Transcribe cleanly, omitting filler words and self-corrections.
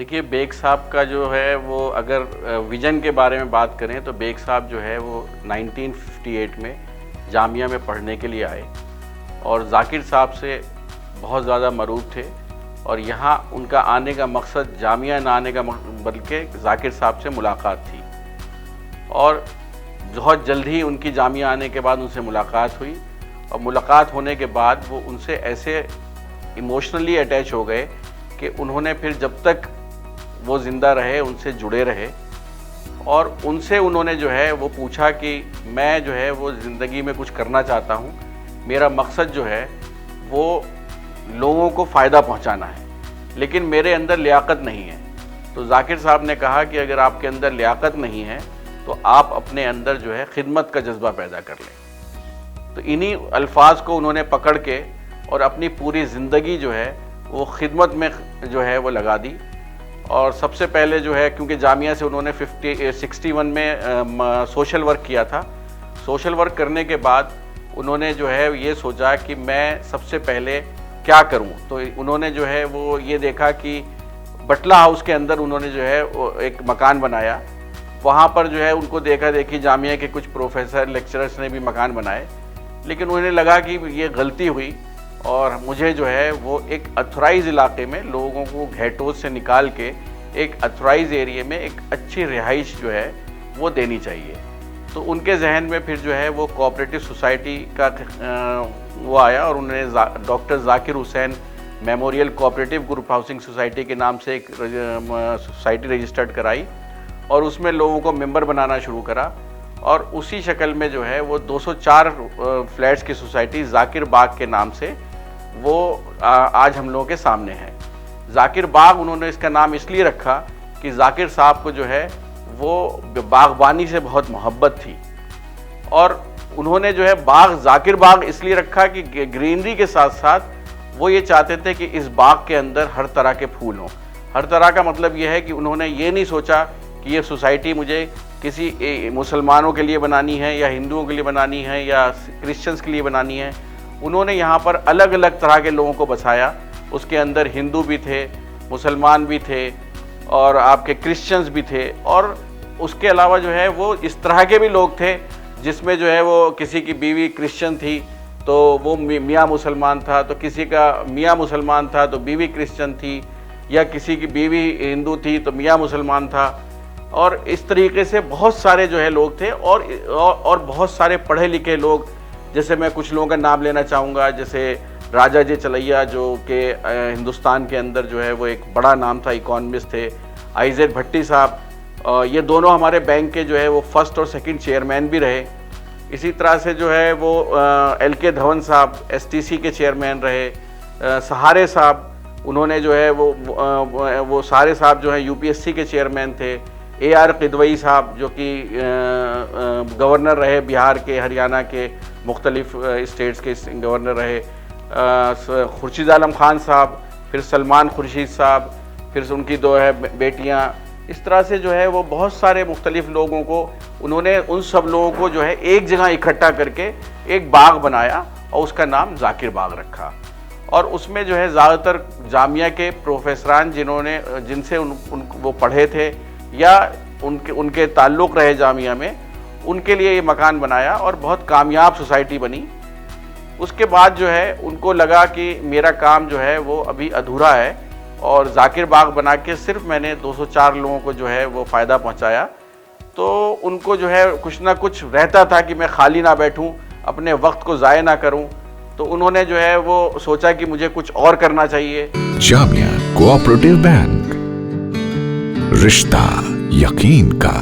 دیکھیے بیگ صاحب کا جو ہے وہ اگر ویژن کے بارے میں بات کریں تو بیگ صاحب جو ہے وہ 1958 میں جامعہ میں پڑھنے کے لیے آئے اور ذاکر صاحب سے بہت زیادہ مرعوب تھے، اور یہاں ان کا آنے کا مقصد جامعہ نہ آنے کا بلکہ ذاکر صاحب سے ملاقات تھی، اور بہت جلد ہی ان کی جامعہ آنے کے بعد ان سے ملاقات ہوئی، اور ملاقات ہونے کے بعد وہ ان سے ایسے ایموشنلی اٹیچ ہو گئے کہ انہوں نے پھر جب تک وہ زندہ رہے ان سے جڑے رہے، اور ان سے انہوں نے جو ہے وہ پوچھا کہ میں جو ہے وہ زندگی میں کچھ کرنا چاہتا ہوں، میرا مقصد جو ہے وہ لوگوں کو فائدہ پہنچانا ہے، لیکن میرے اندر لیاقت نہیں ہے۔ تو ذاکر صاحب نے کہا کہ اگر آپ کے اندر لیاقت نہیں ہے تو آپ اپنے اندر جو ہے خدمت کا جذبہ پیدا کر لیں۔ تو انہی الفاظ کو انہوں نے پکڑ کے اور اپنی پوری زندگی جو ہے وہ خدمت میں جو ہے وہ لگا دی، اور سب سے پہلے جو ہے کیونکہ جامعہ سے انہوں نے 61 میں سوشل ورک کیا تھا، سوشل ورک کرنے کے بعد انہوں نے جو ہے یہ سوچا کہ میں سب سے پہلے کیا کروں، تو انہوں نے جو ہے وہ یہ دیکھا کہ بٹلہ ہاؤس کے اندر انہوں نے جو ہے ایک مکان بنایا، وہاں پر جو ہے ان کو دیکھا دیکھی جامعہ کے کچھ پروفیسر لیکچررز نے بھی مکان بنائے، لیکن انہیں لگا کہ یہ غلطی ہوئی، اور مجھے جو ہے وہ ایک اتھرائز علاقے میں لوگوں کو گھیٹوں سے نکال کے ایک اتھرائز ایریے میں ایک اچھی رہائش جو ہے وہ دینی چاہیے۔ تو ان کے ذہن میں پھر جو ہے وہ کوآپریٹو سوسائٹی کا وہ آیا، اور انہوں نے doctor Zakir Hussain memorial cooperative group housing society کے نام سے ایک سوسائٹی رجسٹرڈ کرائی، اور اس میں لوگوں کو ممبر بنانا شروع کرا، اور اسی شکل میں جو ہے وہ 204 فلیٹس کی سوسائٹی ذاکر باغ کے نام سے وہ آج ہم لوگوں کے سامنے ہے۔ ذاکر باغ انہوں نے اس کا نام اس لیے رکھا کہ ذاکر صاحب کو جو ہے وہ باغبانی سے بہت محبت تھی، اور انہوں نے جو ہے باغ ذاکر باغ اس لیے رکھا کہ گرینری کے ساتھ ساتھ وہ یہ چاہتے تھے کہ اس باغ کے اندر ہر طرح کے پھول ہوں۔ ہر طرح کا مطلب یہ ہے کہ انہوں نے یہ نہیں سوچا کہ یہ سوسائٹی مجھے کسی مسلمانوں کے لیے بنانی ہے یا ہندوؤں کے لیے بنانی ہے یا کرسچنز کے لیے بنانی ہے، انہوں نے یہاں پر الگ الگ طرح کے لوگوں کو بسایا، اس کے اندر ہندو بھی تھے، مسلمان بھی تھے، اور آپ کے کرسچنز بھی تھے، اور اس کے علاوہ جو ہے وہ اس طرح کے بھی لوگ تھے جس میں جو ہے وہ کسی کی بیوی کرسچن تھی تو وہ میاں مسلمان تھا، تو کسی کا میاں مسلمان تھا تو بیوی کرسچن تھی، یا کسی کی بیوی ہندو تھی تو میاں مسلمان تھا، اور اس طریقے سے بہت سارے جو ہے لوگ تھے، اور بہت سارے پڑھے لکھے لوگ، جیسے میں کچھ لوگوں کا نام لینا چاہوں گا، جیسے راجا جے چلیا جو کہ ہندوستان کے اندر جو ہے وہ ایک بڑا نام تھا، اکانومسٹ تھے، آئی زیڈ بھٹی صاحب، یہ دونوں ہمارے بینک کے جو ہے وہ فرسٹ اور سیکنڈ چیئرمین بھی رہے۔ اسی طرح سے جو ہے وہ ایل کے دھون صاحب ایس ٹی سی کے چیئرمین رہے، سہارے صاحب انہوں نے جو ہے وہ سہارے صاحب جو ہے یو پی ایس سی کے چیئرمین تھے، اے آر قدوئی صاحب جو کہ گورنر رہے بہار کے، ہریانہ کے مختلف اسٹیٹس کے گورنر رہے، خورشید عالم خان صاحب، پھر سلمان خورشید صاحب، پھر ان کی دو ہے بیٹیاں، اس طرح سے جو ہے وہ بہت سارے مختلف لوگوں کو انہوں نے ان سب لوگوں کو جو ہے ایک جگہ اکٹھا کر کے ایک باغ بنایا، اور اس کا نام ذاکر باغ رکھا، اور اس میں جو ہے زیادہ تر جامعہ کے پروفیسران جن سے وہ پڑھے تھے یا ان کے تعلق رہے جامعہ میں، ان کے لیے یہ مکان بنایا، اور بہت کامیاب سوسائٹی بنی۔ اس کے بعد جو ہے ان کو لگا کہ میرا کام جو ہے وہ ابھی ادھورا ہے، اور ذاکر باغ بنا کے صرف میں نے 204 لوگوں کو جو ہے وہ فائدہ پہنچایا، تو ان کو جو ہے کچھ نہ کچھ رہتا تھا کہ میں خالی نہ بیٹھوں، اپنے وقت کو ضائع نہ کروں، تو انہوں نے جو ہے وہ سوچا کہ مجھے کچھ اور کرنا چاہیے۔ جامعہ کوآپریٹو بینک، رشتہ یقین کا۔